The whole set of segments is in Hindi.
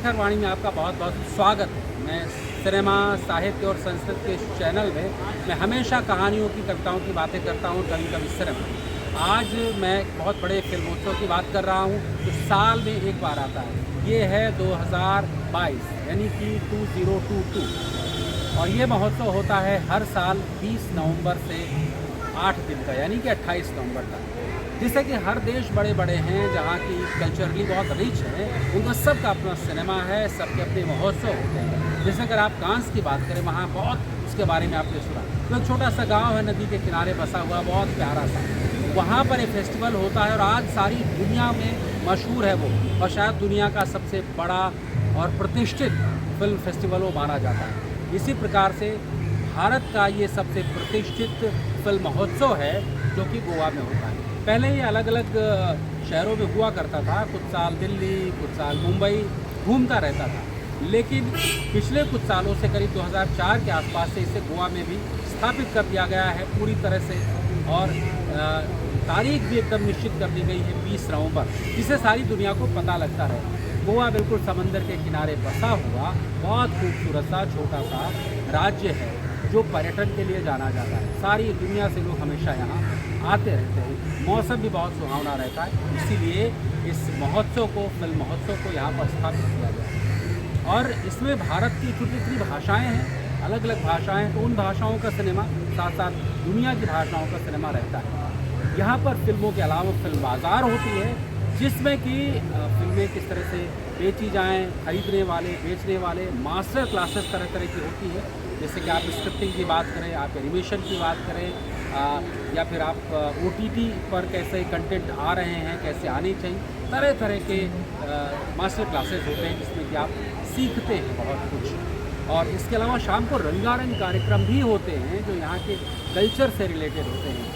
शेखर वाणी में आपका बहुत बहुत स्वागत है। मैं सिनेमा, साहित्य और संस्कृत के इस चैनल में मैं हमेशा कहानियों की, कविताओं की बातें करता हूँ, कभी कभी सिनेमा। आज मैं बहुत बड़े फिल्मोत्सव की बात कर रहा हूँ जो साल में एक बार आता है। ये है 2022 यानी कि 2022 और ये महोत्सव होता है हर साल 20 नवंबर से 8 दिन का यानी कि 28 नवंबर तक। जिससे कि हर देश बड़े बड़े हैं, जहाँ की कल्चरली बहुत रिच है, उनका सबका अपना सिनेमा है, सबके अपने महोत्सव होते हैं। जैसे अगर आप कांस की बात करें, वहाँ बहुत उसके बारे में आपने सुना। तो एक छोटा सा गांव है नदी के किनारे बसा हुआ, बहुत प्यारा सा, वहाँ पर एक फेस्टिवल होता है और आज सारी दुनिया में मशहूर है वो, और शायद दुनिया का सबसे बड़ा और प्रतिष्ठित फिल्म फेस्टिवल वो माना जाता है। इसी प्रकार से भारत का ये सबसे प्रतिष्ठित फिल्म महोत्सव है जो कि गोवा में होता है। पहले ये अलग अलग शहरों में हुआ करता था, कुछ साल दिल्ली, कुछ साल मुंबई घूमता रहता था, लेकिन पिछले कुछ सालों से करीब 2004 के आसपास से इसे गोवा में भी स्थापित कर दिया गया है पूरी तरह से। और तारीख भी एकदम निश्चित कर दी गई है 20 नवंबर, जिससे सारी दुनिया को पता लगता है। गोवा बिल्कुल समंदर के किनारे बसा हुआ बहुत खूबसूरत सा छोटा सा राज्य है जो पर्यटन के लिए जाना जाता है। सारी दुनिया से लोग हमेशा यहाँ आते रहते हैं। मौसम भी बहुत सुहावना रहता है, इसीलिए इस महोत्सव को, फिल्म महोत्सव को यहाँ पर स्थापित किया गया है। और इसमें भारत की छोटी भाषाएँ हैं, अलग अलग भाषाएँ, तो उन भाषाओं का सिनेमा, साथ साथ दुनिया की भाषाओं का सिनेमा रहता है। यहाँ पर फिल्मों के अलावा फिल्म बाज़ार होती है, जिसमें कि फिल्में किस तरह से बेची जाएँ, खरीदने वाले, बेचने वाले, मास्टर क्लासेस तरह तरह की होती है। जैसे कि आप स्क्रिप्टिंग की बात करें, आप एनिमेशन की बात करें, या फिर आप OTT पर कैसे कंटेंट आ रहे हैं, कैसे आने चाहिए, तरह तरह के मास्टर क्लासेस होते हैं जिसमें कि आप सीखते हैं बहुत कुछ। और इसके अलावा शाम को रंगारंग कार्यक्रम भी होते हैं जो यहाँ के कल्चर से रिलेटेड होते हैं।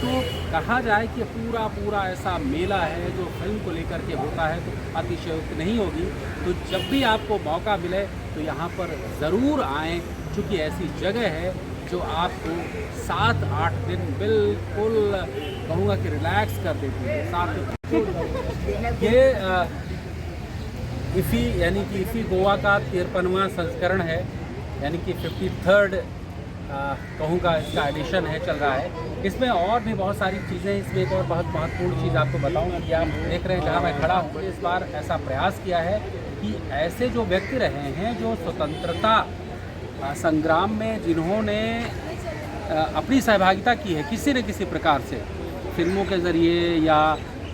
तो कहा जाए कि पूरा ऐसा मेला है जो फिल्म को लेकर के होता है तो अतिशयोक्ति नहीं होगी। तो जब भी आपको मौका मिले तो यहाँ पर ज़रूर आएँ, चूँकि ऐसी जगह है जो आपको 7-8 दिन बिल्कुल कहूँगा कि रिलैक्स कर देती है। साथ ये इफ़ी यानी कि इफ़ी गोवा का 53वां संस्करण है, यानी कि 53rd कहूँगा इसका एडिशन है, चल रहा है। इसमें और भी बहुत सारी चीज़ें, इसमें एक और बहुत महत्वपूर्ण चीज़ आपको बताऊँगा कि आप देख रहे हैं जहाँ मैं खड़ा हूँ, इस बार ऐसा प्रयास किया है कि ऐसे जो व्यक्ति रहे हैं जो स्वतंत्रता संग्राम में जिन्होंने अपनी सहभागिता की है किसी न किसी प्रकार से, फिल्मों के ज़रिए या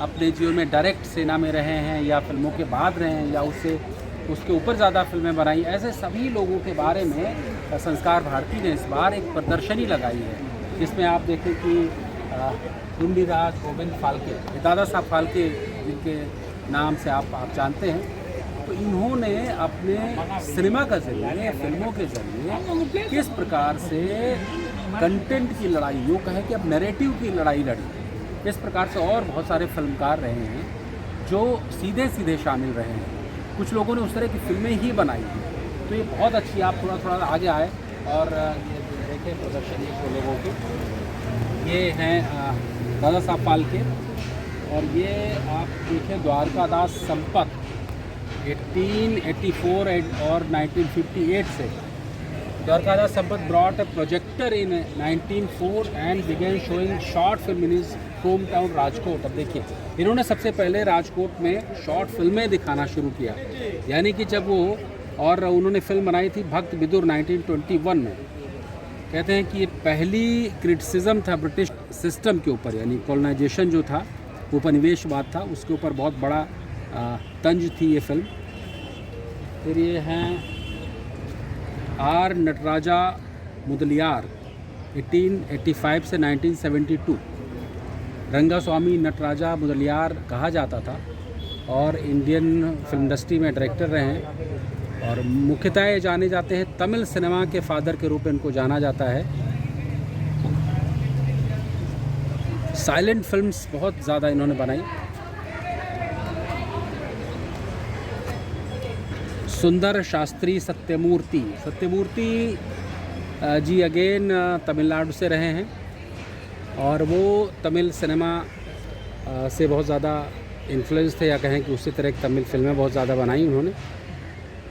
अपने जीवन में डायरेक्ट सेना में रहे हैं या फिल्मों के बाद रहे हैं या उसके ऊपर ज़्यादा फिल्में बनाई, ऐसे सभी लोगों के बारे में संस्कार भारती ने इस बार एक प्रदर्शनी लगाई है, जिसमें आप देखें कि ढूंढीराज गोविंद फाल्के, दादा साहब फाल्के जिनके नाम से आप जानते हैं, तो इन्होंने अपने सिनेमा का ज़रिए, फिल्मों के ज़रिए किस प्रकार से कंटेंट की लड़ाई, यूँ कहें कि अब नैरेटिव की लड़ाई लड़ी। इस प्रकार से और बहुत सारे फिल्मकार रहे हैं जो सीधे शामिल रहे हैं। कुछ लोगों ने उस तरह की फिल्में ही बनाई हैं। तो ये बहुत अच्छी, आप थोड़ा आगे आए और ये देखें प्रदर्शनी को लोगों की। ये हैं दादा साहब फाल्के और ये आप देखें द्वारकादास संपत 1884 और 1958 से। Dwarkadas Sampat brought a projector in 1904 and began showing short film in his home town Rajkot. अब देखिए, इन्होंने सबसे पहले राजकोट में शॉर्ट फिल्में दिखाना शुरू किया, यानी कि जब वो, और उन्होंने फिल्म बनाई थी भक्त विदुर 1921 में। कहते हैं कि ये पहली क्रिटिसिज्म था ब्रिटिश सिस्टम के ऊपर, यानी कॉलोनाइजेशन जो था, उपनिवेशवाद था, उसके ऊपर बहुत बड़ा तंज थी ये फिल्म। फिर ये हैं आर नटराजा मुदलियार 1885 से 1972। रंगास्वामी नटराजा मुदलियार कहा जाता था और इंडियन फिल्म इंडस्ट्री में डायरेक्टर रहे हैं और मुख्यतः ये जाने जाते हैं, तमिल सिनेमा के फादर के रूप में इनको जाना जाता है। साइलेंट फिल्म्स बहुत ज़्यादा इन्होंने बनाई। सुंदर शास्त्री सत्यमूर्ति जी अगेन तमिलनाडु से रहे हैं और वो तमिल सिनेमा से बहुत ज़्यादा इन्फ्लुएंस थे, या कहें कि उसी तरह की तमिल फिल्में बहुत ज़्यादा बनाई उन्होंने।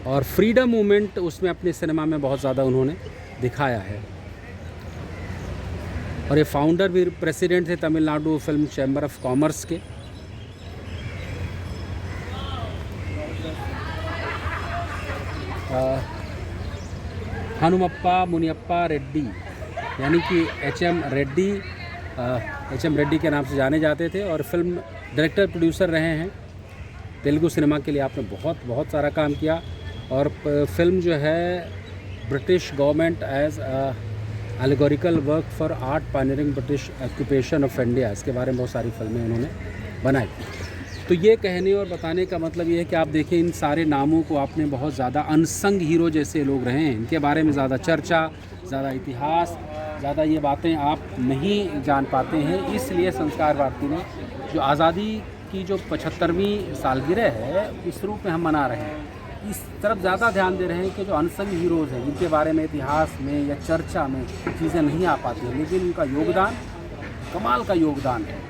और फ्रीडम मूवमेंट उसमें अपने सिनेमा में बहुत ज़्यादा उन्होंने दिखाया है। और ये फाउंडर भी प्रेसिडेंट थे Tamil Nadu film chamber of commerce के। हनुमप्पा मुनियप्पा रेड्डी यानी कि एच.एम. रेड्डी के नाम से जाने जाते थे और फिल्म डायरेक्टर प्रोड्यूसर रहे हैं। तेलुगु सिनेमा के लिए आपने बहुत सारा काम किया और फिल्म जो है British government as allegorical work for art pioneering British occupation of India, इसके बारे में बहुत सारी फिल्में उन्होंने बनाई। तो ये कहने और बताने का मतलब ये है कि आप देखिए इन सारे नामों को आपने बहुत ज़्यादा अनसंग हीरो जैसे लोग रहे हैं, इनके बारे में ज़्यादा चर्चा, ज़्यादा इतिहास, ज़्यादा ये बातें आप नहीं जान पाते हैं। इसलिए संस्कार भारती ने जो आज़ादी की जो 75वीं सालगिरह है इस रूप में हम मना रहे हैं, इस तरफ ज़्यादा ध्यान दे रहे हैं कि जो अनसंग हीरोज़ हैं जिनके बारे में इतिहास में या चर्चा में चीज़ें नहीं आ पाती हैं, लेकिन उनका योगदान कमाल का योगदान है।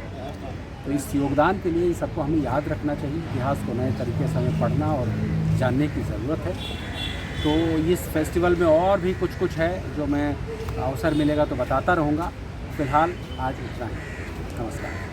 तो इस योगदान के लिए इन सबको हमें याद रखना चाहिए, इतिहास को नए तरीके से हमें पढ़ना और जानने की ज़रूरत है। तो इस फेस्टिवल में और भी कुछ है जो मैं अवसर मिलेगा तो बताता रहूँगा। फ़िलहाल आज इतना ही, नमस्कार।